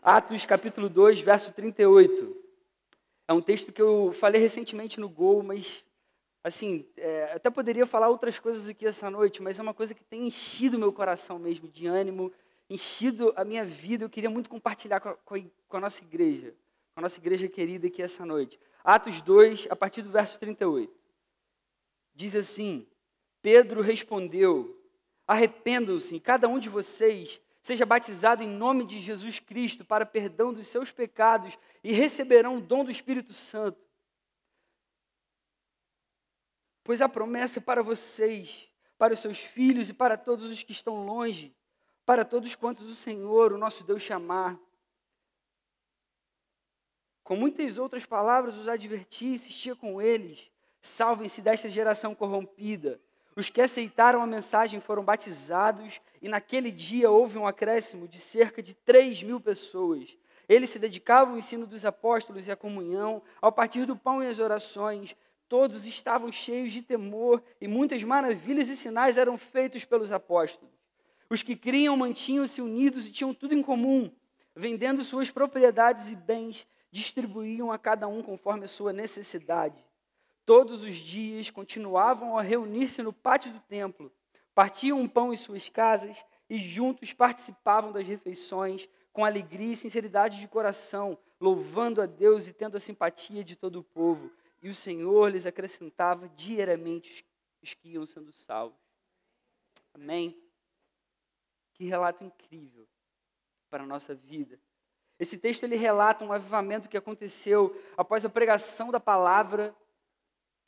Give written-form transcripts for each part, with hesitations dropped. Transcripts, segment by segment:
Atos capítulo 2, verso 38. É um texto que eu falei recentemente no Gol, mas, assim, até poderia falar outras coisas aqui essa noite, mas é uma coisa que tem enchido meu coração mesmo, de ânimo, enchido a minha vida. Eu queria muito compartilhar com a nossa igreja querida aqui essa noite. Atos 2, a partir do verso 38. Diz assim: Pedro respondeu: arrependam-se, cada um de vocês seja batizado em nome de Jesus Cristo para perdão dos seus pecados e receberão o dom do Espírito Santo. Pois a promessa é para vocês, para os seus filhos e para todos os que estão longe, para todos quantos o Senhor, o nosso Deus, chamar. Com muitas outras palavras os adverti e insistia com eles: salvem-se desta geração corrompida. Os que aceitaram a mensagem foram batizados e naquele dia houve um acréscimo de cerca de 3.000 pessoas. Eles se dedicavam ao ensino dos apóstolos e à comunhão, ao partir do pão e às orações. Todos estavam cheios de temor e muitas maravilhas e sinais eram feitos pelos apóstolos. Os que criam mantinham-se unidos e tinham tudo em comum. Vendendo suas propriedades e bens, distribuíam a cada um conforme a sua necessidade. Todos os dias continuavam a reunir-se no pátio do templo, partiam o pão em suas casas e juntos participavam das refeições com alegria e sinceridade de coração, louvando a Deus e tendo a simpatia de todo o povo. E o Senhor lhes acrescentava diariamente os que iam sendo salvos. Amém? Que relato incrível para a nossa vida. Esse texto ele relata um avivamento que aconteceu após a pregação da palavra,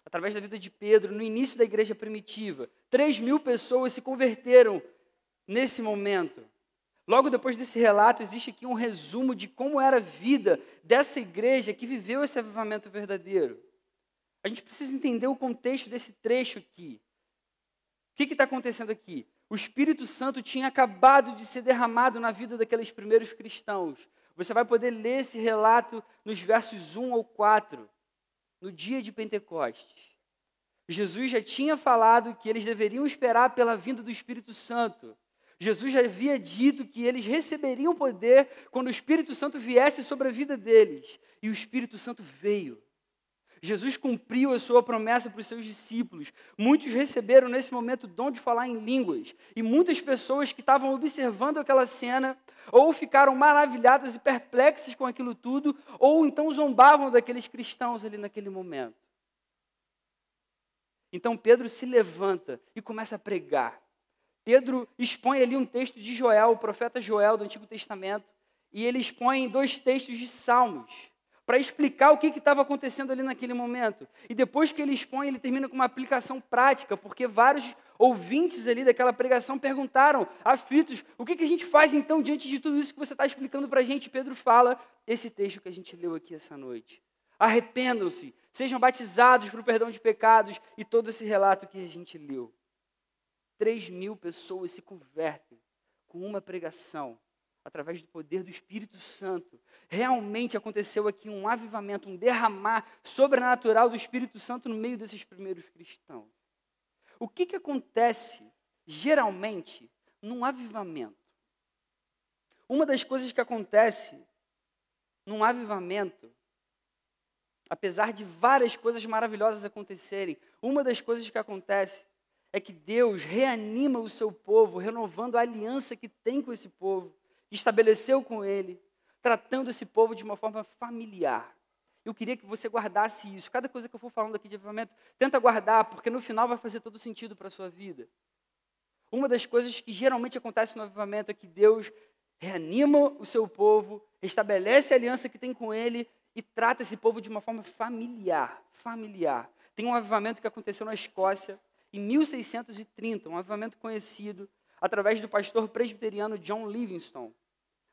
através da vida de Pedro, no início da igreja primitiva. 3.000 pessoas se converteram nesse momento. Logo depois desse relato, existe aqui um resumo de como era a vida dessa igreja que viveu esse avivamento verdadeiro. A gente precisa entender o contexto desse trecho aqui. O que está acontecendo aqui? O Espírito Santo tinha acabado de ser derramado na vida daqueles primeiros cristãos. Você vai poder ler esse relato nos versos 1 ao 4. No dia de Pentecostes, Jesus já tinha falado que eles deveriam esperar pela vinda do Espírito Santo. Jesus já havia dito que eles receberiam poder quando o Espírito Santo viesse sobre a vida deles. E o Espírito Santo veio. Jesus cumpriu a sua promessa para os seus discípulos. Muitos receberam nesse momento o dom de falar em línguas. E muitas pessoas que estavam observando aquela cena ou ficaram maravilhadas e perplexas com aquilo tudo, ou então zombavam daqueles cristãos ali naquele momento. Então Pedro se levanta e começa a pregar. Pedro expõe ali um texto de Joel, o profeta Joel do Antigo Testamento, e ele expõe 2 textos de Salmos, para explicar o que estava acontecendo ali naquele momento. E depois que ele expõe, ele termina com uma aplicação prática, porque vários ouvintes ali daquela pregação perguntaram, aflitos, o que a gente faz então diante de tudo isso que você está explicando para a gente? Pedro fala esse texto que a gente leu aqui essa noite. Arrependam-se, sejam batizados para o perdão de pecados, e todo esse relato que a gente leu. 3.000 pessoas se convertem com uma pregação, através do poder do Espírito Santo. Realmente aconteceu aqui um avivamento, um derramar sobrenatural do Espírito Santo no meio desses primeiros cristãos. O que acontece, geralmente, num avivamento? Uma das coisas que acontece num avivamento, apesar de várias coisas maravilhosas acontecerem, uma das coisas que acontece é que Deus reanima o seu povo, renovando a aliança que tem com esse povo, que estabeleceu com ele, tratando esse povo de uma forma familiar. Eu queria que você guardasse isso. Cada coisa que eu for falando aqui de avivamento, tenta guardar, porque no final vai fazer todo sentido para a sua vida. Uma das coisas que geralmente acontece no avivamento é que Deus reanima o seu povo, estabelece a aliança que tem com ele e trata esse povo de uma forma familiar. Tem um avivamento que aconteceu na Escócia em 1630, um avivamento conhecido através do pastor presbiteriano John Livingstone.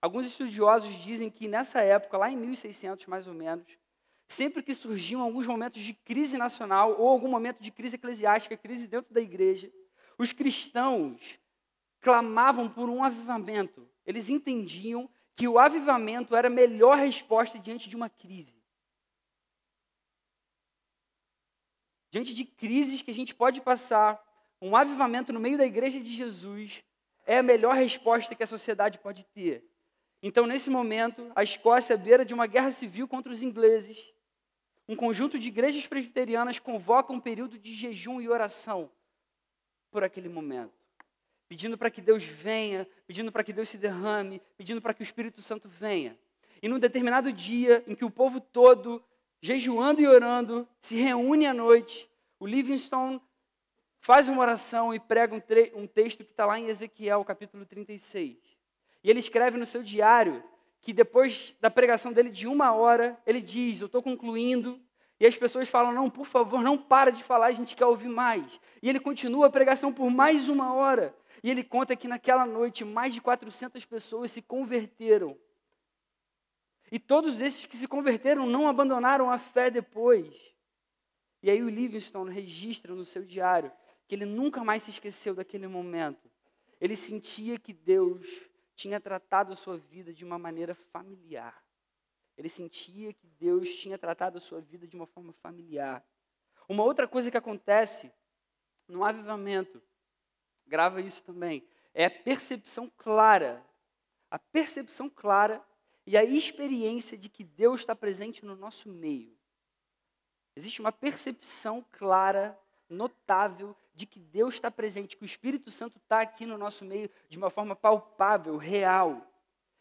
Alguns estudiosos dizem que nessa época, lá em 1600 mais ou menos, sempre que surgiam alguns momentos de crise nacional ou algum momento de crise eclesiástica, crise dentro da igreja, os cristãos clamavam por um avivamento. Eles entendiam que o avivamento era a melhor resposta diante de uma crise. Diante de crises que a gente pode passar, um avivamento no meio da igreja de Jesus é a melhor resposta que a sociedade pode ter. Então, nesse momento, a Escócia, à beira de uma guerra civil contra os ingleses, um conjunto de igrejas presbiterianas convoca um período de jejum e oração por aquele momento, pedindo para que Deus venha, pedindo para que Deus se derrame, pedindo para que o Espírito Santo venha. E num determinado dia, em que o povo todo, jejuando e orando, se reúne à noite, o Livingstone faz uma oração e prega um texto que está lá em Ezequiel, capítulo 36. E ele escreve no seu diário que depois da pregação dele de 1 hora, ele diz, eu estou concluindo, e as pessoas falam, não, por favor, não para de falar, a gente quer ouvir mais. E ele continua a pregação por mais 1 hora. E ele conta que naquela noite, mais de 400 pessoas se converteram. E todos esses que se converteram não abandonaram a fé depois. E aí o Livingstone registra no seu diário que ele nunca mais se esqueceu daquele momento. Ele sentia que Deus tinha tratado a sua vida de uma maneira familiar. Ele sentia que Deus tinha tratado a sua vida de uma forma familiar. Uma outra coisa que acontece no avivamento, grava isso também, é a percepção clara e a experiência de que Deus está presente no nosso meio. Existe uma percepção clara, notável, de que Deus está presente, que o Espírito Santo está aqui no nosso meio de uma forma palpável, real.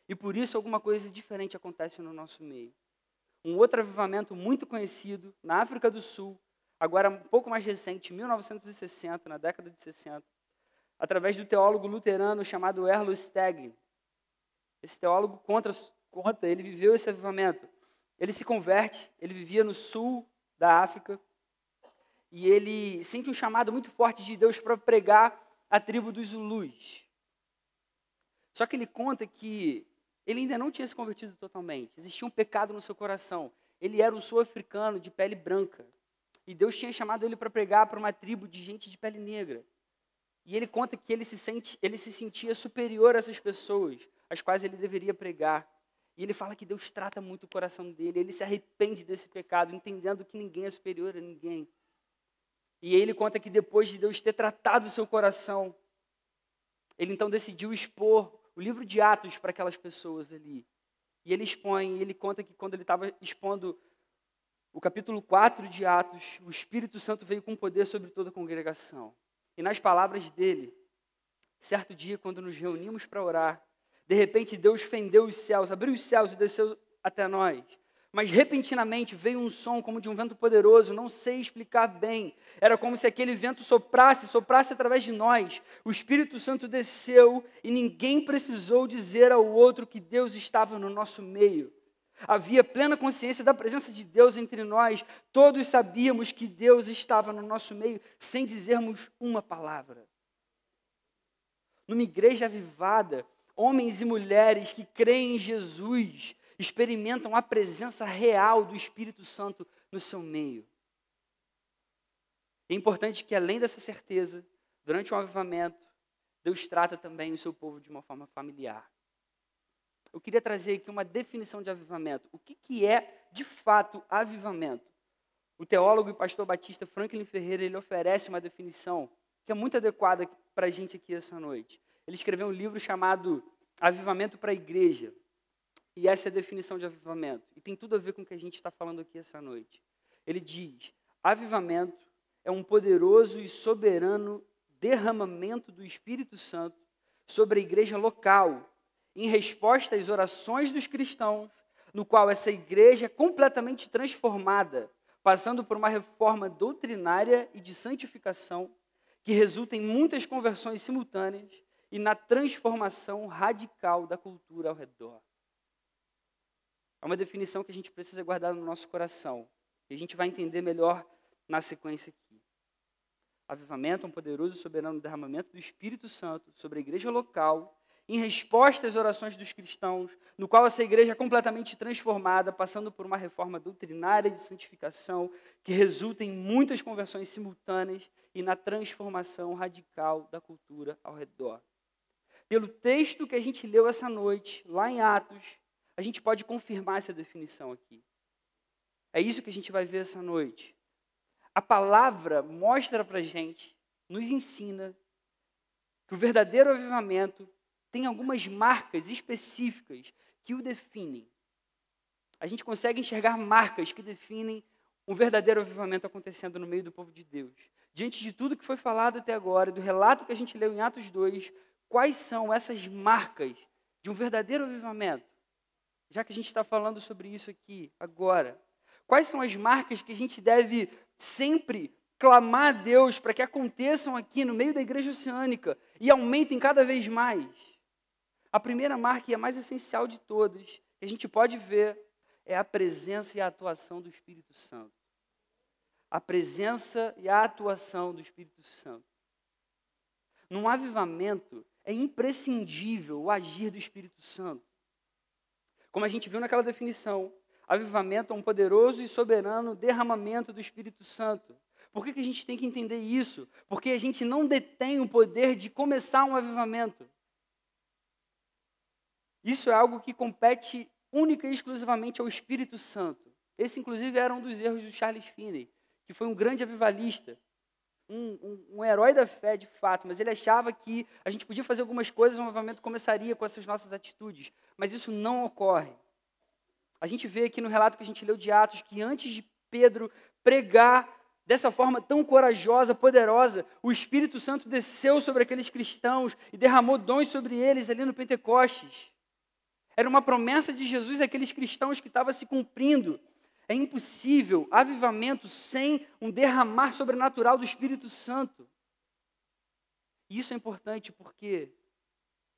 E por isso alguma coisa diferente acontece no nosso meio. Um outro avivamento muito conhecido, na África do Sul, agora um pouco mais recente, 1960, na década de 60, através do teólogo luterano chamado Erlo Steg. Esse teólogo conta, ele viveu esse avivamento. Ele se converte, ele vivia no sul da África, e ele sente um chamado muito forte de Deus para pregar a tribo dos Zulus. Só que ele conta que ele ainda não tinha se convertido totalmente. Existia um pecado no seu coração. Ele era um sul-africano de pele branca. E Deus tinha chamado ele para pregar para uma tribo de gente de pele negra. E ele conta que ele se sentia superior a essas pessoas, às quais ele deveria pregar. E ele fala que Deus trata muito o coração dele. Ele se arrepende desse pecado, entendendo que ninguém é superior a ninguém. E ele conta que depois de Deus ter tratado o seu coração, ele então decidiu expor o livro de Atos para aquelas pessoas ali. E ele conta que quando ele estava expondo o capítulo 4 de Atos, o Espírito Santo veio com poder sobre toda a congregação. E nas palavras dele, certo dia, quando nos reunimos para orar, de repente Deus fendeu os céus, abriu os céus e desceu até nós. Mas repentinamente veio um som como de um vento poderoso, não sei explicar bem. Era como se aquele vento soprasse através de nós. O Espírito Santo desceu e ninguém precisou dizer ao outro que Deus estava no nosso meio. Havia plena consciência da presença de Deus entre nós. Todos sabíamos que Deus estava no nosso meio sem dizermos uma palavra. Numa igreja avivada, homens e mulheres que creem em Jesus experimentam a presença real do Espírito Santo no seu meio. É importante que, além dessa certeza, durante um avivamento, Deus trata também o seu povo de uma forma familiar. Eu queria trazer aqui uma definição de avivamento. O que é, de fato, avivamento? O teólogo e pastor batista Franklin Ferreira, ele oferece uma definição que é muito adequada para a gente aqui essa noite. Ele escreveu um livro chamado Avivamento para a Igreja. E essa é a definição de avivamento. E tem tudo a ver com o que a gente está falando aqui essa noite. Ele diz, avivamento é um poderoso e soberano derramamento do Espírito Santo sobre a igreja local, em resposta às orações dos cristãos, no qual essa igreja é completamente transformada, passando por uma reforma doutrinária e de santificação, que resulta em muitas conversões simultâneas e na transformação radical da cultura ao redor. É uma definição que a gente precisa guardar no nosso coração. E a gente vai entender melhor na sequência aqui. Avivamento é um poderoso e soberano derramamento do Espírito Santo sobre a igreja local, em resposta às orações dos cristãos, no qual essa igreja é completamente transformada, passando por uma reforma doutrinária de santificação, que resulta em muitas conversões simultâneas e na transformação radical da cultura ao redor. Pelo texto que a gente leu essa noite, lá em Atos, a gente pode confirmar essa definição aqui. É isso que a gente vai ver essa noite. A palavra mostra para a gente, nos ensina, que o verdadeiro avivamento tem algumas marcas específicas que o definem. A gente consegue enxergar marcas que definem um verdadeiro avivamento acontecendo no meio do povo de Deus. Diante de tudo que foi falado até agora, do relato que a gente leu em Atos 2, quais são essas marcas de um verdadeiro avivamento? Já que a gente está falando sobre isso aqui agora, quais são as marcas que a gente deve sempre clamar a Deus para que aconteçam aqui no meio da igreja oceânica e aumentem cada vez mais? A primeira marca e a mais essencial de todas, que a gente pode ver, é a presença e a atuação do Espírito Santo. A presença e a atuação do Espírito Santo. Num avivamento, é imprescindível o agir do Espírito Santo. Como a gente viu naquela definição, avivamento é um poderoso e soberano derramamento do Espírito Santo. Por que a gente tem que entender isso? Porque a gente não detém o poder de começar um avivamento. Isso é algo que compete única e exclusivamente ao Espírito Santo. Esse, inclusive, era um dos erros do Charles Finney, que foi um grande avivalista, um herói da fé, de fato, mas ele achava que a gente podia fazer algumas coisas, o avivamento começaria com essas nossas atitudes, mas isso não ocorre. A gente vê aqui no relato que a gente leu de Atos, que antes de Pedro pregar dessa forma tão corajosa, poderosa, o Espírito Santo desceu sobre aqueles cristãos e derramou dons sobre eles ali no Pentecostes. Era uma promessa de Jesus àqueles cristãos que estava se cumprindo. É impossível avivamento sem um derramar sobrenatural do Espírito Santo. E isso é importante porque,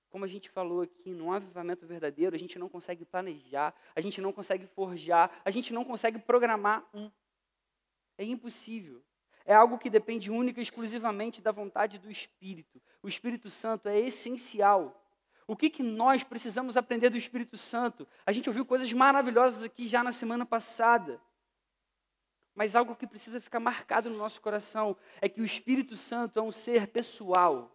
como a gente falou aqui, num avivamento verdadeiro, a gente não consegue planejar, a gente não consegue forjar, a gente não consegue programar um. É impossível. É algo que depende única e exclusivamente da vontade do Espírito. O Espírito Santo é essencial. O que nós precisamos aprender do Espírito Santo? A gente ouviu coisas maravilhosas aqui já na semana passada. Mas algo que precisa ficar marcado no nosso coração é que o Espírito Santo é um ser pessoal.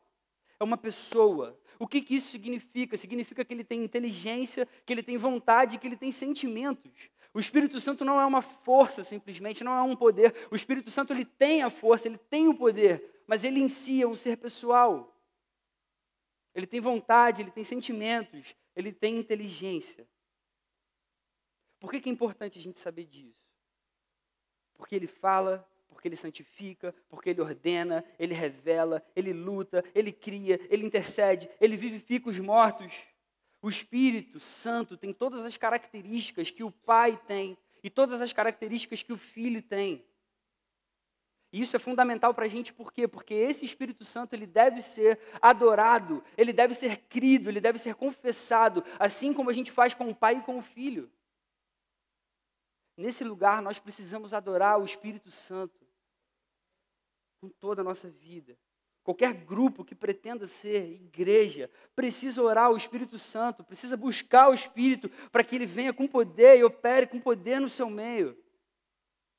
É uma pessoa. O que isso significa? Significa que ele tem inteligência, que ele tem vontade, que ele tem sentimentos. O Espírito Santo não é uma força simplesmente, não é um poder. O Espírito Santo ele tem a força, ele tem o poder, mas ele em si é um ser pessoal. Ele tem vontade, ele tem sentimentos, ele tem inteligência. Por que é importante a gente saber disso? Porque ele fala, porque ele santifica, porque ele ordena, ele revela, ele luta, ele cria, ele intercede, ele vivifica os mortos. O Espírito Santo tem todas as características que o Pai tem e todas as características que o Filho tem. E isso é fundamental para a gente, por quê? Porque esse Espírito Santo, ele deve ser adorado, ele deve ser crido, ele deve ser confessado, assim como a gente faz com o Pai e com o Filho. Nesse lugar, nós precisamos adorar o Espírito Santo com toda a nossa vida. Qualquer grupo que pretenda ser igreja precisa orar o Espírito Santo, precisa buscar o Espírito para que ele venha com poder e opere com poder no seu meio.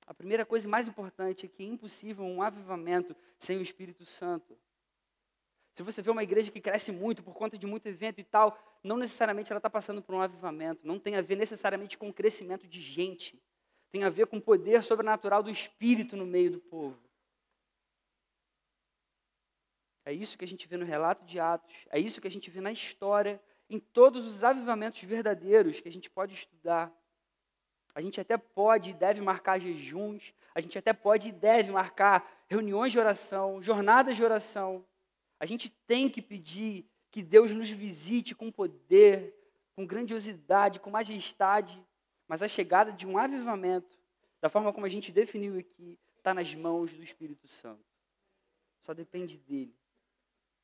A primeira coisa mais importante é que é impossível um avivamento sem o Espírito Santo. Se você vê uma igreja que cresce muito por conta de muito evento e tal, não necessariamente ela está passando por um avivamento. Não tem a ver necessariamente com o crescimento de gente. Tem a ver com o poder sobrenatural do Espírito no meio do povo. É isso que a gente vê no relato de Atos. É isso que a gente vê na história, em todos os avivamentos verdadeiros que a gente pode estudar. A gente até pode e deve marcar jejuns, a gente até pode e deve marcar reuniões de oração, jornadas de oração. A gente tem que pedir que Deus nos visite com poder, com grandiosidade, com majestade, mas a chegada de um avivamento, da forma como a gente definiu aqui, está nas mãos do Espírito Santo. Só depende dele.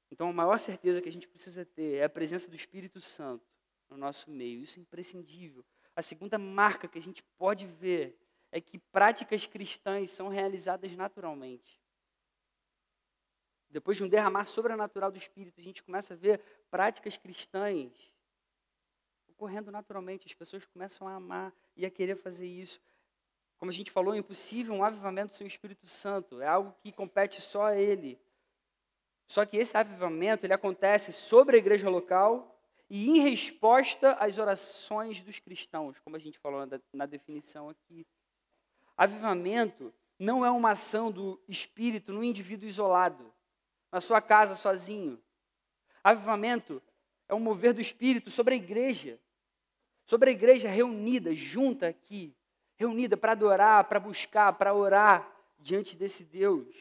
Então, a maior certeza que a gente precisa ter é a presença do Espírito Santo no nosso meio. Isso é imprescindível. A segunda marca que a gente pode ver é que práticas cristãs são realizadas naturalmente. Depois de um derramar sobrenatural do Espírito, a gente começa a ver práticas cristãs ocorrendo naturalmente. As pessoas começam a amar e a querer fazer isso. Como a gente falou, é impossível um avivamento sem o Espírito Santo. É algo que compete só a Ele. Só que esse avivamento, ele acontece sobre a igreja local e em resposta às orações dos cristãos, como a gente falou na definição aqui. Avivamento não é uma ação do Espírito no indivíduo isolado, na sua casa sozinho. Avivamento é um mover do Espírito sobre a igreja, sobre a igreja reunida, junta aqui, reunida para adorar, para buscar, para orar diante desse Deus.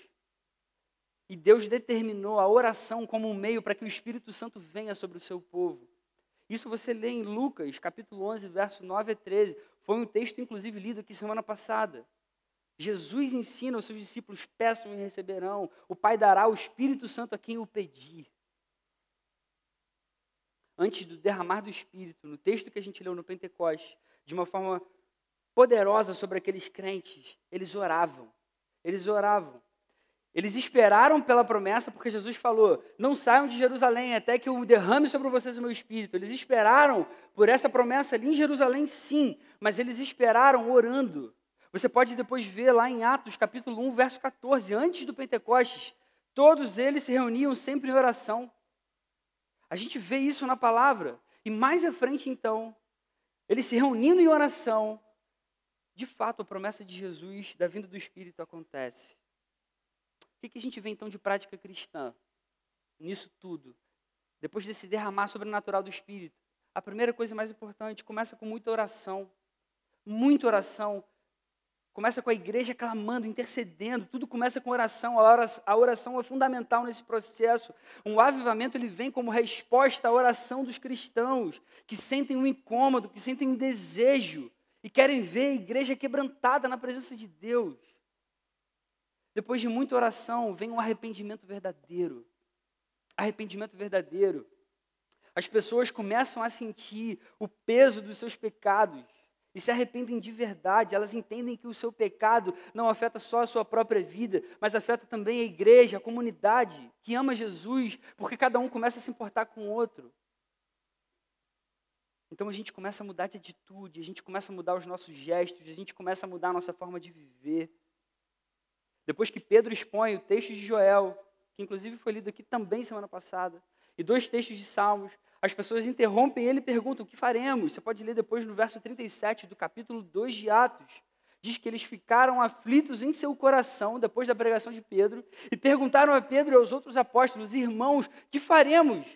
E Deus determinou a oração como um meio para que o Espírito Santo venha sobre o seu povo. Isso você lê em Lucas, capítulo 11, verso 9 a 13. Foi um texto, inclusive, lido aqui semana passada. Jesus ensina aos seus discípulos, peçam e receberão. O Pai dará o Espírito Santo a quem o pedir. Antes do derramar do Espírito, no texto que a gente leu no Pentecostes, de uma forma poderosa sobre aqueles crentes, eles oravam. Eles oravam. Eles esperaram pela promessa, porque Jesus falou, não saiam de Jerusalém até que eu derrame sobre vocês o meu Espírito. Eles esperaram por essa promessa ali em Jerusalém, sim, mas eles esperaram orando. Você pode depois ver lá em Atos, capítulo 1, verso 14, antes do Pentecostes, todos eles se reuniam sempre em oração. A gente vê isso na palavra. E mais à frente, então, eles se reunindo em oração, de fato, a promessa de Jesus, da vinda do Espírito, acontece. O que a gente vê, então, de prática cristã nisso tudo? Depois desse derramar sobrenatural do Espírito, a primeira coisa mais importante, começa com muita oração. Muita oração. Começa com a igreja clamando, intercedendo, tudo começa com oração. A oração é fundamental nesse processo. Um avivamento, ele vem como resposta à oração dos cristãos, que sentem um incômodo, que sentem um desejo, e querem ver a igreja quebrantada na presença de Deus. Depois de muita oração, vem um arrependimento verdadeiro. Arrependimento verdadeiro. As pessoas começam a sentir o peso dos seus pecados e se arrependem de verdade. Elas entendem que o seu pecado não afeta só a sua própria vida, mas afeta também a igreja, a comunidade que ama Jesus, porque cada um começa a se importar com o outro. Então a gente começa a mudar de atitude, a gente começa a mudar os nossos gestos, a gente começa a mudar a nossa forma de viver. Depois que Pedro expõe o texto de Joel, que inclusive foi lido aqui também semana passada, e 2 textos de Salmos, as pessoas interrompem ele e perguntam, o que faremos? Você pode ler depois no verso 37 do capítulo 2 de Atos. Diz que eles ficaram aflitos em seu coração, depois da pregação de Pedro, e perguntaram a Pedro e aos outros apóstolos, irmãos, que faremos?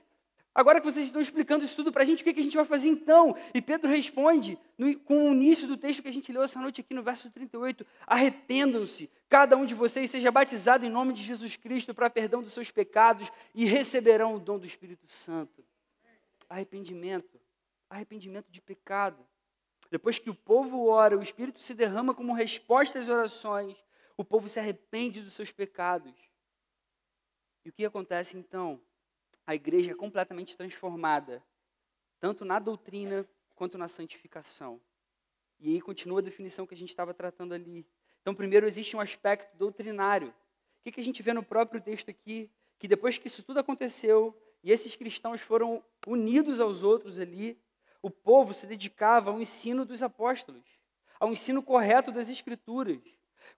Agora que vocês estão explicando isso tudo para a gente, o que a gente vai fazer então? E Pedro responde, com o início do texto que a gente leu essa noite aqui no verso 38, arrependam-se, cada um de vocês seja batizado em nome de Jesus Cristo para perdão dos seus pecados e receberão o dom do Espírito Santo. Arrependimento de pecado. Depois que o povo ora, o Espírito se derrama como resposta às orações, o povo se arrepende dos seus pecados. E o que acontece então? A igreja é completamente transformada, tanto na doutrina quanto na santificação. E aí continua a definição que a gente estava tratando ali. Então, primeiro existe um aspecto doutrinário. O que a gente vê no próprio texto aqui? Que depois que isso tudo aconteceu, e esses cristãos foram unidos aos outros ali, o povo se dedicava ao ensino dos apóstolos, ao ensino correto das Escrituras.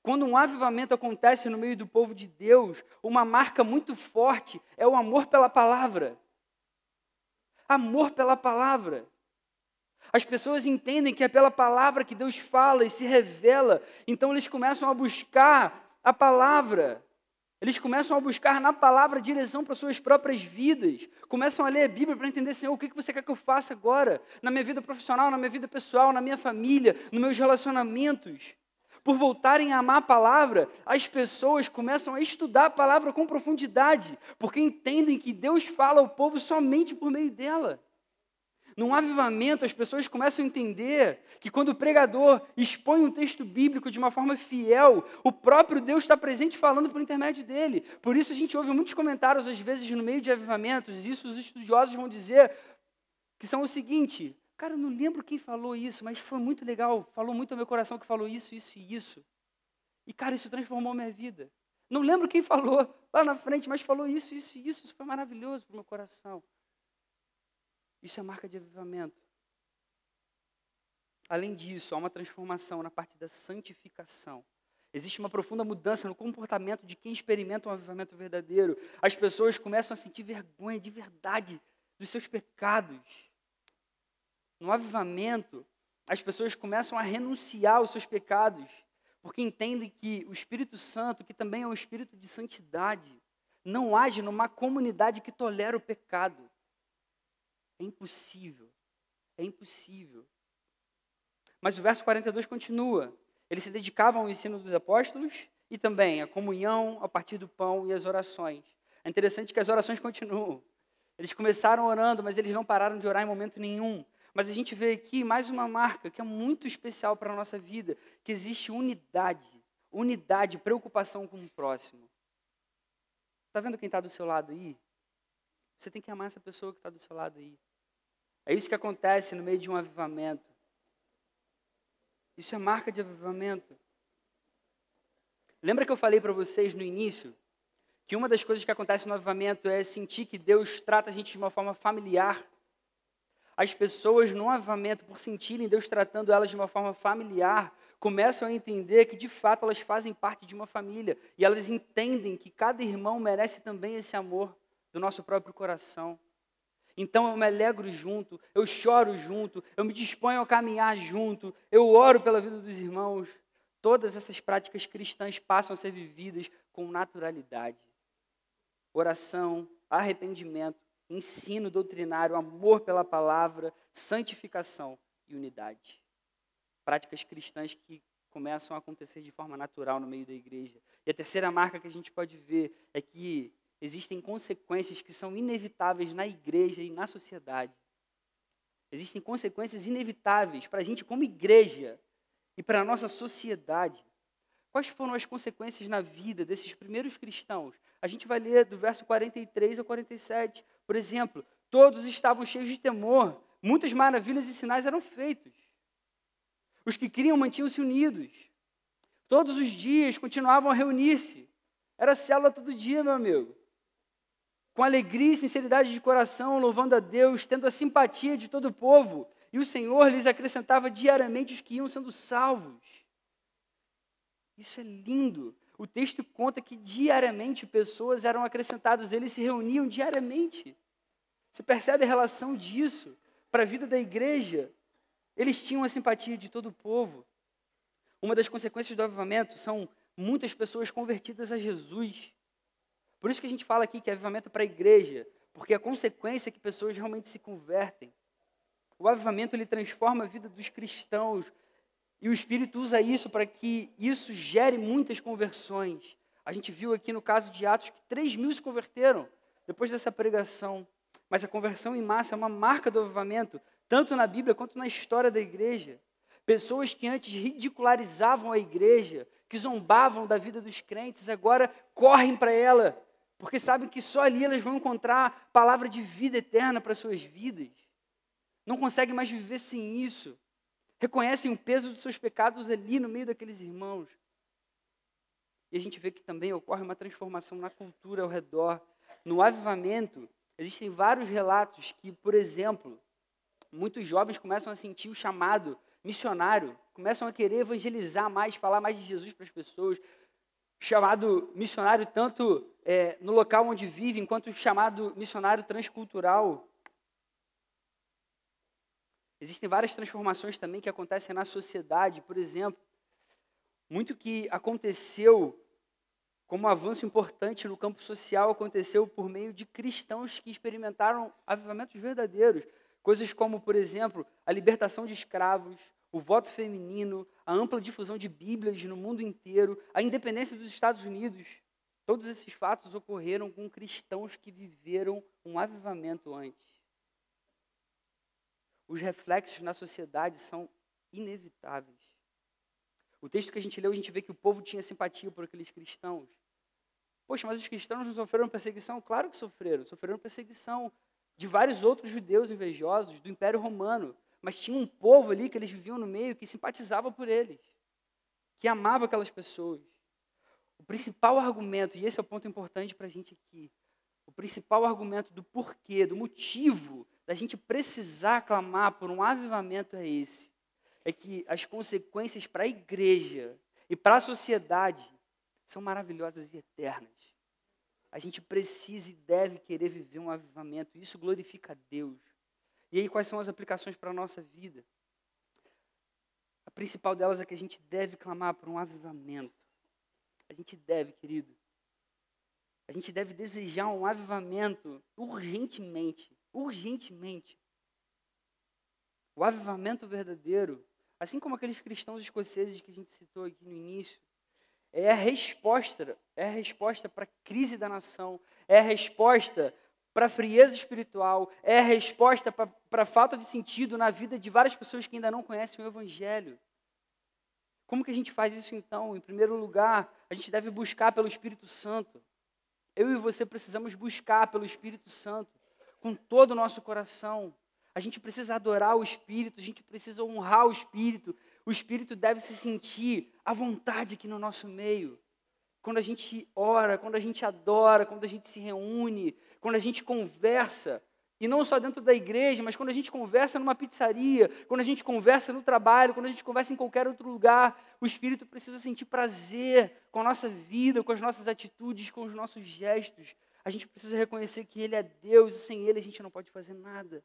Quando um avivamento acontece no meio do povo de Deus, uma marca muito forte é o amor pela palavra. Amor pela palavra. As pessoas entendem que é pela palavra que Deus fala e se revela, então eles começam a buscar a palavra. Eles começam a buscar na palavra direção para suas próprias vidas. Começam a ler a Bíblia para entender, Senhor, o que você quer que eu faça agora? Na minha vida profissional, na minha vida pessoal, na minha família, nos meus relacionamentos. Por voltarem a amar a palavra, as pessoas começam a estudar a palavra com profundidade, porque entendem que Deus fala ao povo somente por meio dela. Num avivamento, as pessoas começam a entender que quando o pregador expõe um texto bíblico de uma forma fiel, o próprio Deus está presente falando por intermédio dele. Por isso a gente ouve muitos comentários, às vezes, no meio de avivamentos, e isso os estudiosos vão dizer, que são o seguinte, cara, eu não lembro quem falou isso, mas foi muito legal, falou muito ao meu coração que falou isso, isso e isso. E, cara, isso transformou minha vida. Não lembro quem falou lá na frente, mas falou isso, isso e isso, isso foi maravilhoso para o meu coração. Isso é marca de avivamento. Além disso, há uma transformação na parte da santificação. Existe uma profunda mudança no comportamento de quem experimenta um avivamento verdadeiro. As pessoas começam a sentir vergonha de verdade dos seus pecados. No avivamento, as pessoas começam a renunciar aos seus pecados, porque entendem que o Espírito Santo, que também é um Espírito de santidade, não age numa comunidade que tolera o pecado. É impossível. É impossível. Mas o verso 42 continua. Eles se dedicavam ao ensino dos apóstolos e também à comunhão, ao partir do pão e às orações. É interessante que as orações continuam. Eles começaram orando, mas eles não pararam de orar em momento nenhum. Mas a gente vê aqui mais uma marca que é muito especial para a nossa vida, que existe unidade, preocupação com o próximo. Está vendo quem está do seu lado aí? Você tem que amar essa pessoa que está do seu lado aí. É isso que acontece no meio de um avivamento. Isso é marca de avivamento. Lembra que eu falei para vocês no início que uma das coisas que acontece no avivamento é sentir que Deus trata a gente de uma forma familiar? As pessoas no avivamento, por sentirem Deus tratando elas de uma forma familiar, começam a entender que de fato elas fazem parte de uma família. E elas entendem que cada irmão merece também esse amor do nosso próprio coração. Então eu me alegro junto, eu choro junto, eu me disponho a caminhar junto, eu oro pela vida dos irmãos. Todas essas práticas cristãs passam a ser vividas com naturalidade. Oração, arrependimento, ensino doutrinário, amor pela palavra, santificação e unidade. Práticas cristãs que começam a acontecer de forma natural no meio da igreja. E a terceira marca que a gente pode ver é que existem consequências que são inevitáveis na igreja e na sociedade. Existem consequências inevitáveis para a gente como igreja e para a nossa sociedade. Quais foram as consequências na vida desses primeiros cristãos? A gente vai ler do verso 43 ao 47. Por exemplo, todos estavam cheios de temor, muitas maravilhas e sinais eram feitos. Os que criam mantinham-se unidos. Todos os dias continuavam a reunir-se. Era célula todo dia, meu amigo. Com alegria e sinceridade de coração, louvando a Deus, tendo a simpatia de todo o povo. E o Senhor lhes acrescentava diariamente os que iam sendo salvos. Isso é lindo. O texto conta que diariamente pessoas eram acrescentadas, eles se reuniam diariamente. Você percebe a relação disso para a vida da igreja? Eles tinham a simpatia de todo o povo. Uma das consequências do avivamento são muitas pessoas convertidas a Jesus. Por isso que a gente fala aqui que é avivamento para a igreja, porque a consequência é que pessoas realmente se convertem. O avivamento ele transforma a vida dos cristãos e o Espírito usa isso para que isso gere muitas conversões. A gente viu aqui no caso de Atos que 3.000 se converteram depois dessa pregação. Mas a conversão em massa é uma marca do avivamento, tanto na Bíblia quanto na história da igreja. Pessoas que antes ridicularizavam a igreja, que zombavam da vida dos crentes, agora correm para ela, porque sabem que só ali elas vão encontrar palavra de vida eterna para suas vidas. Não conseguem mais viver sem isso. Reconhecem o peso dos seus pecados ali no meio daqueles irmãos. E a gente vê que também ocorre uma transformação na cultura ao redor. No avivamento, existem vários relatos que, por exemplo, muitos jovens começam a sentir o chamado missionário, começam a querer evangelizar mais, falar mais de Jesus para as pessoas. Chamado missionário tanto no local onde vivem, quanto chamado missionário transcultural. Existem várias transformações também que acontecem na sociedade. Por exemplo, muito que aconteceu como um avanço importante no campo social aconteceu por meio de cristãos que experimentaram avivamentos verdadeiros. Coisas como, por exemplo, a libertação de escravos, o voto feminino, a ampla difusão de Bíblias no mundo inteiro, a independência dos Estados Unidos. Todos esses fatos ocorreram com cristãos que viveram um avivamento antes. Os reflexos na sociedade são inevitáveis. O texto que a gente leu, a gente vê que o povo tinha simpatia por aqueles cristãos. Poxa, mas os cristãos não sofreram perseguição? Claro que sofreram. Sofreram perseguição de vários outros judeus invejosos, do Império Romano. Mas tinha um povo ali que eles viviam no meio que simpatizava por eles, que amava aquelas pessoas. O principal argumento, e esse é o ponto importante para a gente aqui, o principal argumento do porquê, do motivo da gente precisar clamar por um avivamento é esse. É que as consequências para a igreja e para a sociedade são maravilhosas e eternas. A gente precisa e deve querer viver um avivamento. Isso glorifica a Deus. E aí, quais são as aplicações para a nossa vida? A principal delas é que a gente deve clamar por um avivamento. A gente deve, querido. A gente deve desejar um avivamento urgentemente. Urgentemente. O avivamento verdadeiro assim como aqueles cristãos escoceses que a gente citou aqui no início, é a resposta para a crise da nação, é a resposta para a frieza espiritual, é a resposta para a falta de sentido na vida de várias pessoas que ainda não conhecem o Evangelho. Como que a gente faz isso então? Em primeiro lugar, a gente deve buscar pelo Espírito Santo. Eu e você precisamos buscar pelo Espírito Santo com todo o nosso coração. A gente precisa adorar o Espírito, a gente precisa honrar o Espírito. O Espírito deve se sentir à vontade aqui no nosso meio. Quando a gente ora, quando a gente adora, quando a gente se reúne, quando a gente conversa, e não só dentro da igreja, mas quando a gente conversa numa pizzaria, quando a gente conversa no trabalho, quando a gente conversa em qualquer outro lugar, o Espírito precisa sentir prazer com a nossa vida, com as nossas atitudes, com os nossos gestos. A gente precisa reconhecer que Ele é Deus e sem Ele a gente não pode fazer nada.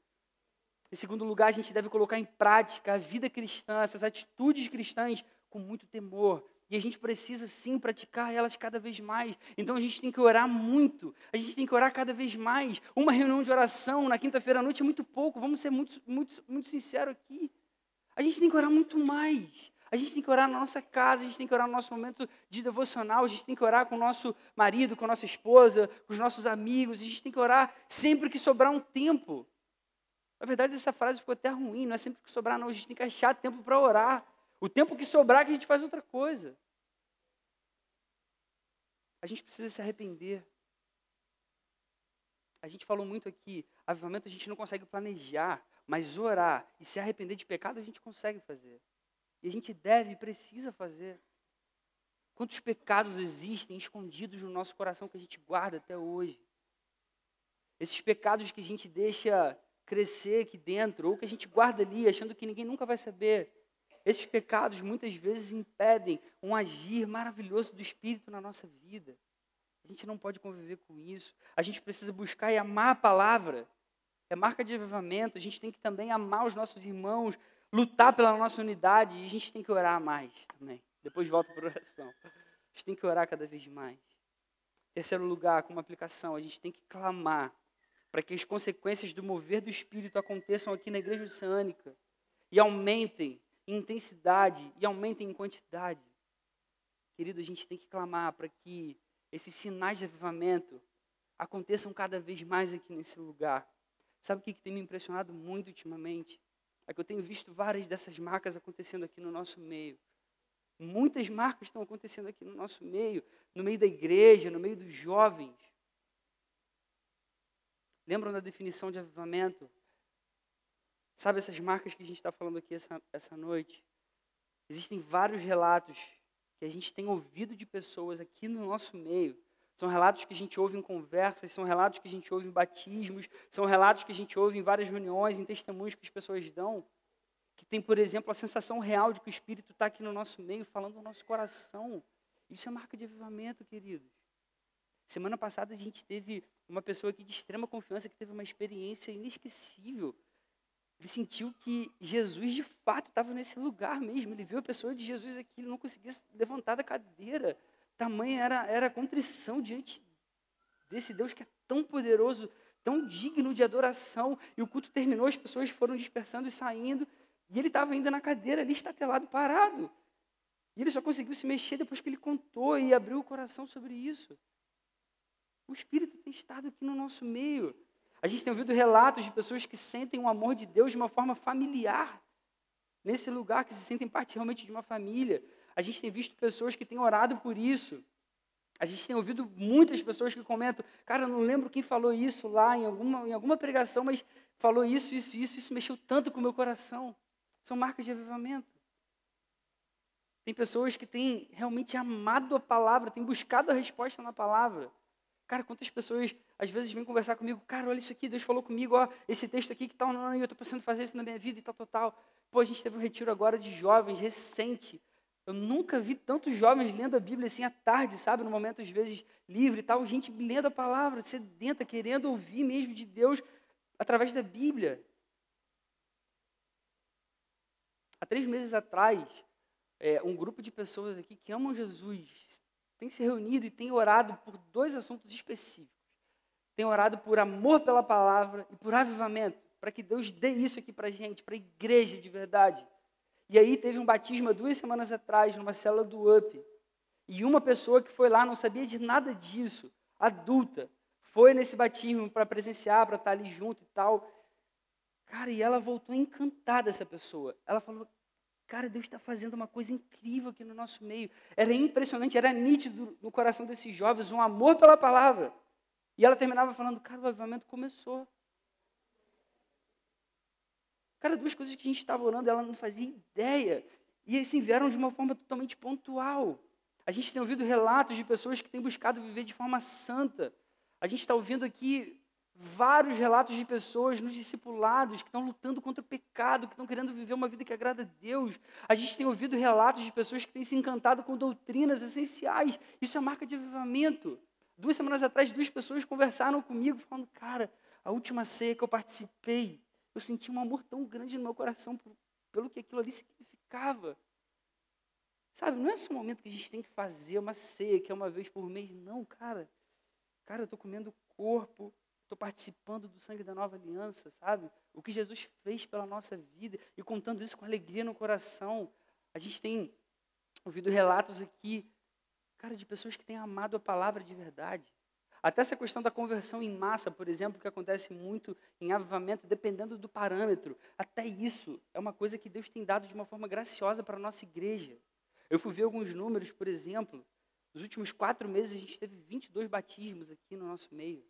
Em segundo lugar, a gente deve colocar em prática a vida cristã, essas atitudes cristãs, com muito temor. E a gente precisa, sim, praticar elas cada vez mais. Então, a gente tem que orar muito. A gente tem que orar cada vez mais. Uma reunião de oração na quinta-feira à noite é muito pouco. Vamos ser muito sinceros aqui. A gente tem que orar muito mais. A gente tem que orar na nossa casa, a gente tem que orar no nosso momento de devocional, a gente tem que orar com o nosso marido, com a nossa esposa, com os nossos amigos. A gente tem que orar sempre que sobrar um tempo. Na verdade, essa frase ficou até ruim. Não é sempre que sobrar, não. A gente tem que achar tempo para orar. O tempo que sobrar que a gente faz outra coisa. A gente precisa se arrepender. A gente falou muito aqui, avivamento a gente não consegue planejar, mas orar e se arrepender de pecado a gente consegue fazer. E a gente deve e precisa fazer. Quantos pecados existem escondidos no nosso coração que a gente guarda até hoje? Esses pecados que a gente deixa crescer aqui dentro, ou que a gente guarda ali, achando que ninguém nunca vai saber. Esses pecados muitas vezes impedem um agir maravilhoso do Espírito na nossa vida. A gente não pode conviver com isso. A gente precisa buscar e amar a palavra. É marca de avivamento. A gente tem que também amar os nossos irmãos, lutar pela nossa unidade. E a gente tem que orar mais também. Depois volta para a oração. A gente tem que orar cada vez mais. Terceiro lugar, como aplicação, a gente tem que clamar para que as consequências do mover do Espírito aconteçam aqui na igreja oceânica e aumentem em intensidade e aumentem em quantidade. Querido, a gente tem que clamar para que esses sinais de avivamento aconteçam cada vez mais aqui nesse lugar. Sabe o que tem me impressionado muito ultimamente? É que eu tenho visto várias dessas marcas acontecendo aqui no nosso meio. Muitas marcas estão acontecendo aqui no nosso meio, no meio da igreja, no meio dos jovens. Lembram da definição de avivamento? Sabe essas marcas que a gente está falando aqui essa noite? Existem vários relatos que a gente tem ouvido de pessoas aqui no nosso meio. São relatos que a gente ouve em conversas, são relatos que a gente ouve em batismos, são relatos que a gente ouve em várias reuniões, em testemunhos que as pessoas dão, que tem, por exemplo, a sensação real de que o Espírito está aqui no nosso meio, falando no nosso coração. Isso é marca de avivamento, queridos. Semana passada a gente teve uma pessoa aqui de extrema confiança que teve uma experiência inesquecível. Ele sentiu que Jesus, de fato, estava nesse lugar mesmo. Ele viu a pessoa de Jesus aqui, ele não conseguia se levantar da cadeira. Tamanha era a contrição diante desse Deus que é tão poderoso, tão digno de adoração. E o culto terminou, as pessoas foram dispersando e saindo. E ele estava ainda na cadeira ali, estatelado, parado. E ele só conseguiu se mexer depois que ele contou e abriu o coração sobre isso. O Espírito tem estado aqui no nosso meio. A gente tem ouvido relatos de pessoas que sentem o amor de Deus de uma forma familiar. Nesse lugar, que se sentem parte realmente de uma família. A gente tem visto pessoas que têm orado por isso. A gente tem ouvido muitas pessoas que comentam, cara, eu não lembro quem falou isso lá em alguma pregação, mas falou isso mexeu tanto com o meu coração. São marcas de avivamento. Tem pessoas que têm realmente amado a palavra, têm buscado a resposta na palavra. Cara, quantas pessoas às vezes vêm conversar comigo, cara, olha isso aqui, Deus falou comigo, ó, esse texto aqui que tal, não, eu estou pensando em fazer isso na minha vida e tal. Pô, a gente teve um retiro agora de jovens, recente. Eu nunca vi tantos jovens lendo a Bíblia assim à tarde, sabe, no momento às vezes livre e tal, gente lendo a palavra, sedenta, querendo ouvir mesmo de Deus através da Bíblia. Há 3 meses atrás, um grupo de pessoas aqui que amam Jesus tem se reunido e tem orado por 2 assuntos específicos. Tem orado por amor pela palavra e por avivamento, para que Deus dê isso aqui para a gente, para a igreja de verdade. E aí teve um batismo há 2 semanas atrás, numa célula do UP. E uma pessoa que foi lá, não sabia de nada disso, adulta, foi nesse batismo para presenciar, para estar ali junto e tal. Cara, e ela voltou encantada, essa pessoa. Ela falou, cara, Deus está fazendo uma coisa incrível aqui no nosso meio. Era impressionante, era nítido no coração desses jovens, um amor pela palavra. E ela terminava falando, cara, o avivamento começou. Cara, 2 coisas que a gente estava orando, ela não fazia ideia. E assim, vieram de uma forma totalmente pontual. A gente tem ouvido relatos de pessoas que têm buscado viver de forma santa. A gente está ouvindo aqui vários relatos de pessoas nos discipulados que estão lutando contra o pecado, que estão querendo viver uma vida que agrada a Deus. A gente tem ouvido relatos de pessoas que têm se encantado com doutrinas essenciais. Isso é marca de avivamento. 2 semanas atrás, 2 pessoas conversaram comigo, falando, cara, a última ceia que eu participei, eu senti um amor tão grande no meu coração pelo que aquilo ali significava. Sabe, não é só um momento que a gente tem que fazer uma ceia, que é uma vez por mês. Não, cara. Cara, eu estou comendo o corpo, estou participando do sangue da nova aliança, sabe? O que Jesus fez pela nossa vida e contando isso com alegria no coração. A gente tem ouvido relatos aqui, cara, de pessoas que têm amado a palavra de verdade. Até essa questão da conversão em massa, por exemplo, que acontece muito em avivamento, dependendo do parâmetro. Até isso é uma coisa que Deus tem dado de uma forma graciosa para a nossa igreja. Eu fui ver alguns números, por exemplo, nos últimos 4 meses a gente teve 22 batismos aqui no nosso meio.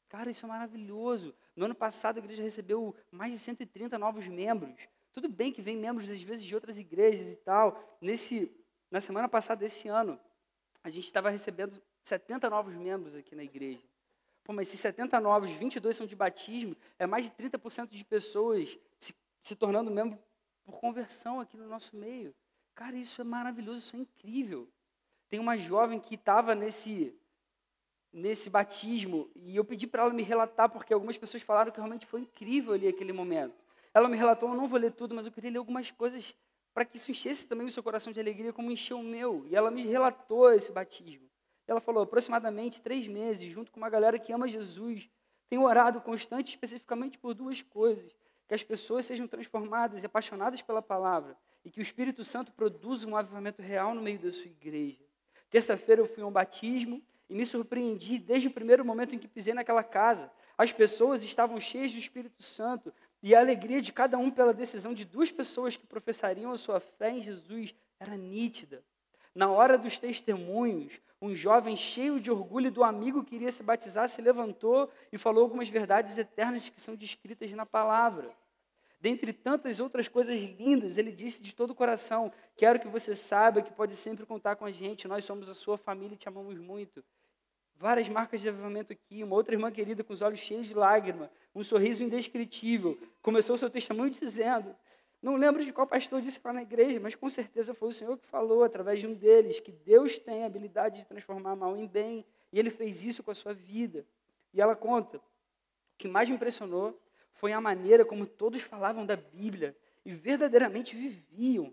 Cara, isso é maravilhoso. No ano passado a igreja recebeu mais de 130 novos membros. Tudo bem que vem membros, às vezes, de outras igrejas e tal. Na semana passada desse ano, a gente estava recebendo 70 novos membros aqui na igreja. Pô, mas se 70 novos, 22 são de batismo, é mais de 30% de pessoas se tornando membro por conversão aqui no nosso meio. Cara, isso é maravilhoso, isso é incrível. Tem uma jovem que estava nesse batismo e eu pedi para ela me relatar, porque algumas pessoas falaram que realmente foi incrível ali aquele momento. Ela me relatou, eu não vou ler tudo, mas eu queria ler algumas coisas para que isso enchesse também o seu coração de alegria, como encheu o meu. E ela me relatou esse batismo. Ela falou, aproximadamente 3 meses, junto com uma galera que ama Jesus, tenho orado constante especificamente por 2 coisas, que as pessoas sejam transformadas e apaixonadas pela palavra, e que o Espírito Santo produza um avivamento real no meio da sua igreja. Terça-feira eu fui a um batismo e me surpreendi desde o primeiro momento em que pisei naquela casa. As pessoas estavam cheias do Espírito Santo e a alegria de cada um pela decisão de 2 pessoas que professariam a sua fé em Jesus era nítida. Na hora dos testemunhos, um jovem cheio de orgulho do amigo que iria se batizar se levantou e falou algumas verdades eternas que são descritas na palavra. Dentre tantas outras coisas lindas, ele disse de todo o coração, quero que você saiba que pode sempre contar com a gente, nós somos a sua família e te amamos muito. Várias marcas de avivamento aqui, uma outra irmã querida com os olhos cheios de lágrima, um sorriso indescritível, começou o seu testemunho dizendo, não lembro de qual pastor disse lá na igreja, mas com certeza foi o Senhor que falou, através de um deles, que Deus tem a habilidade de transformar mal em bem, e Ele fez isso com a sua vida. E ela conta, o que mais me impressionou foi a maneira como todos falavam da Bíblia e verdadeiramente viviam.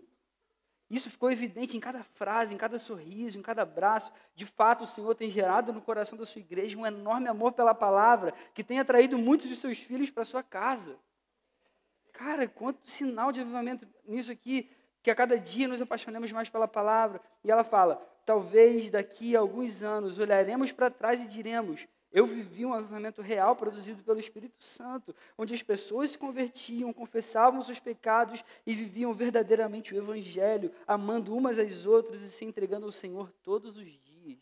Isso ficou evidente em cada frase, em cada sorriso, em cada abraço. De fato, o Senhor tem gerado no coração da sua igreja um enorme amor pela palavra, que tem atraído muitos de seus filhos para a sua casa. Cara, quanto sinal de avivamento nisso aqui, que a cada dia nos apaixonemos mais pela palavra. E ela fala, talvez daqui a alguns anos olharemos para trás e diremos, eu vivi um avivamento real produzido pelo Espírito Santo, onde as pessoas se convertiam, confessavam seus pecados e viviam verdadeiramente o Evangelho, amando umas às outras e se entregando ao Senhor todos os dias.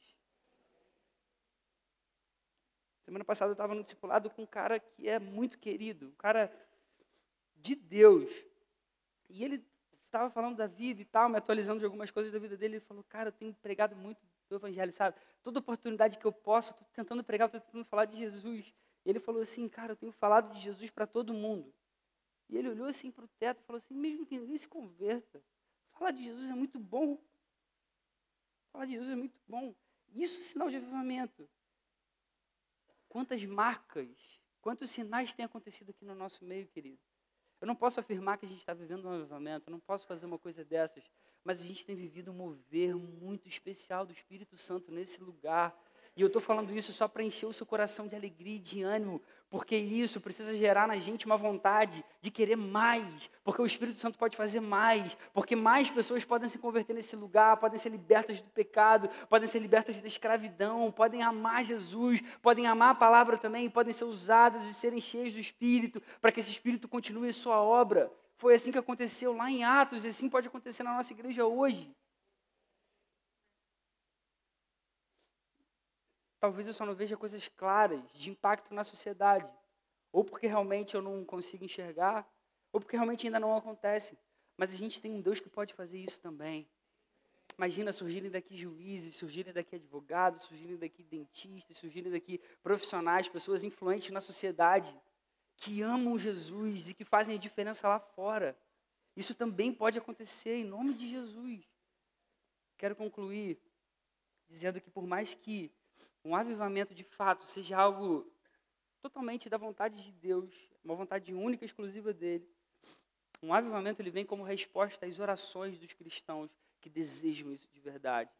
Semana passada eu estava no discipulado com um cara que é muito querido, um cara de Deus. E ele estava falando da vida e tal, me atualizando de algumas coisas da vida dele. Ele falou, cara, eu tenho pregado muito do Evangelho, sabe? Toda oportunidade que eu posso, estou tentando pregar, estou tentando falar de Jesus. E ele falou assim, cara, eu tenho falado de Jesus para todo mundo. E ele olhou assim para o teto e falou assim, mesmo que ninguém se converta, falar de Jesus é muito bom. Falar de Jesus é muito bom. Isso é sinal de avivamento. Quantas marcas, quantos sinais têm acontecido aqui no nosso meio, querido? Eu não posso afirmar que a gente está vivendo um avivamento, eu não posso fazer uma coisa dessas, mas a gente tem vivido um mover muito especial do Espírito Santo nesse lugar. E eu estou falando isso só para encher o seu coração de alegria e de ânimo, porque isso precisa gerar na gente uma vontade de querer mais, porque o Espírito Santo pode fazer mais, porque mais pessoas podem se converter nesse lugar, podem ser libertas do pecado, podem ser libertas da escravidão, podem amar Jesus, podem amar a palavra também, podem ser usadas e serem cheias do Espírito, para que esse Espírito continue a sua obra. Foi assim que aconteceu lá em Atos, e assim pode acontecer na nossa igreja hoje. Talvez eu só não veja coisas claras, de impacto na sociedade. Ou porque realmente eu não consigo enxergar, ou porque realmente ainda não acontece. Mas a gente tem um Deus que pode fazer isso também. Imagina surgirem daqui juízes, surgirem daqui advogados, surgirem daqui dentistas, surgirem daqui profissionais, pessoas influentes na sociedade, que amam Jesus e que fazem a diferença lá fora. Isso também pode acontecer em nome de Jesus. Quero concluir dizendo que por mais que um avivamento de fato seja algo totalmente da vontade de Deus, uma vontade única e exclusiva dele, um avivamento ele vem como resposta às orações dos cristãos que desejam isso de verdade.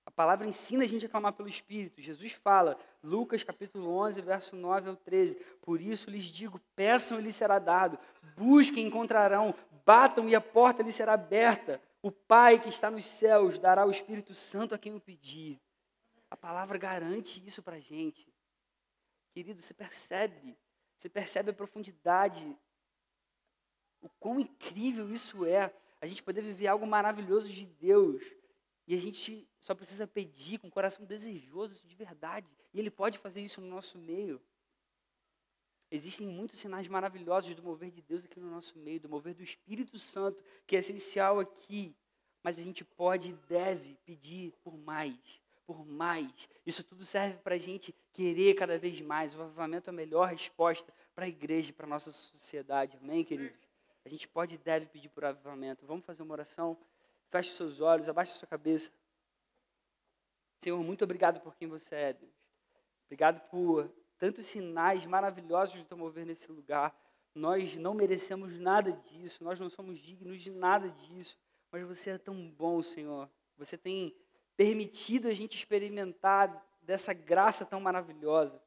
A palavra ensina a gente a clamar pelo Espírito. Jesus fala, Lucas capítulo 11, verso 9 ao 13, por isso lhes digo, peçam e lhes será dado, busquem e encontrarão, batam e a porta lhes será aberta. O Pai que está nos céus dará o Espírito Santo a quem o pedir. A palavra garante isso para a gente. Querido, você percebe a profundidade, o quão incrível isso é, a gente poder viver algo maravilhoso de Deus, e a gente só precisa pedir com o coração desejoso isso de verdade, e Ele pode fazer isso no nosso meio. Existem muitos sinais maravilhosos do mover de Deus aqui no nosso meio, do mover do Espírito Santo, que é essencial aqui, mas a gente pode e deve pedir por mais. Isso tudo serve para a gente querer cada vez mais. O avivamento é a melhor resposta para a igreja, para a nossa sociedade. Amém, queridos? A gente pode e deve pedir por avivamento. Vamos fazer uma oração? Feche os seus olhos, abaixe a sua cabeça. Senhor, muito obrigado por quem você é, Deus. Obrigado por tantos sinais maravilhosos de teu mover nesse lugar. Nós não merecemos nada disso, nós não somos dignos de nada disso, mas você é tão bom, Senhor. Você tem permitido a gente experimentar dessa graça tão maravilhosa.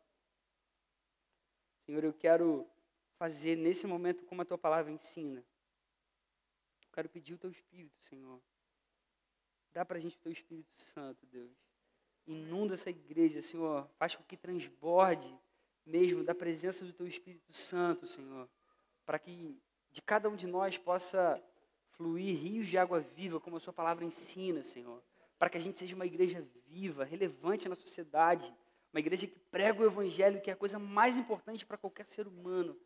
Senhor, eu quero fazer nesse momento como a tua palavra ensina. Eu quero pedir o teu Espírito, Senhor. Dá para a gente o teu Espírito Santo, Deus. Inunda essa igreja, Senhor. Faz com que transborde mesmo da presença do teu Espírito Santo, Senhor. Para que de cada um de nós possa fluir rios de água viva, como a sua palavra ensina, Senhor. Para que a gente seja uma igreja viva, relevante na sociedade, uma igreja que prega o Evangelho, que é a coisa mais importante para qualquer ser humano.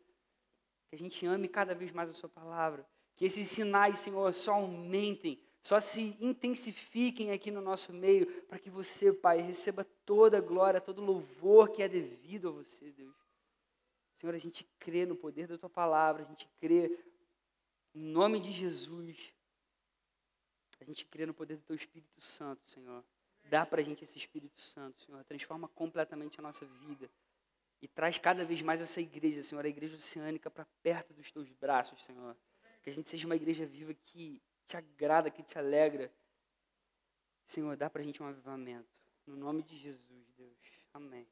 Que a gente ame cada vez mais a sua palavra, que esses sinais, Senhor, só aumentem, só se intensifiquem aqui no nosso meio, para que você, Pai, receba toda a glória, todo o louvor que é devido a você, Deus. Senhor, a gente crê no poder da tua palavra, a gente crê em nome de Jesus. A gente crê no poder do teu Espírito Santo, Senhor. Dá para a gente esse Espírito Santo, Senhor. Transforma completamente a nossa vida. E traz cada vez mais essa igreja, Senhor, a igreja oceânica, para perto dos teus braços, Senhor. Que a gente seja uma igreja viva que te agrada, que te alegra. Senhor, dá para a gente um avivamento. No nome de Jesus, Deus. Amém.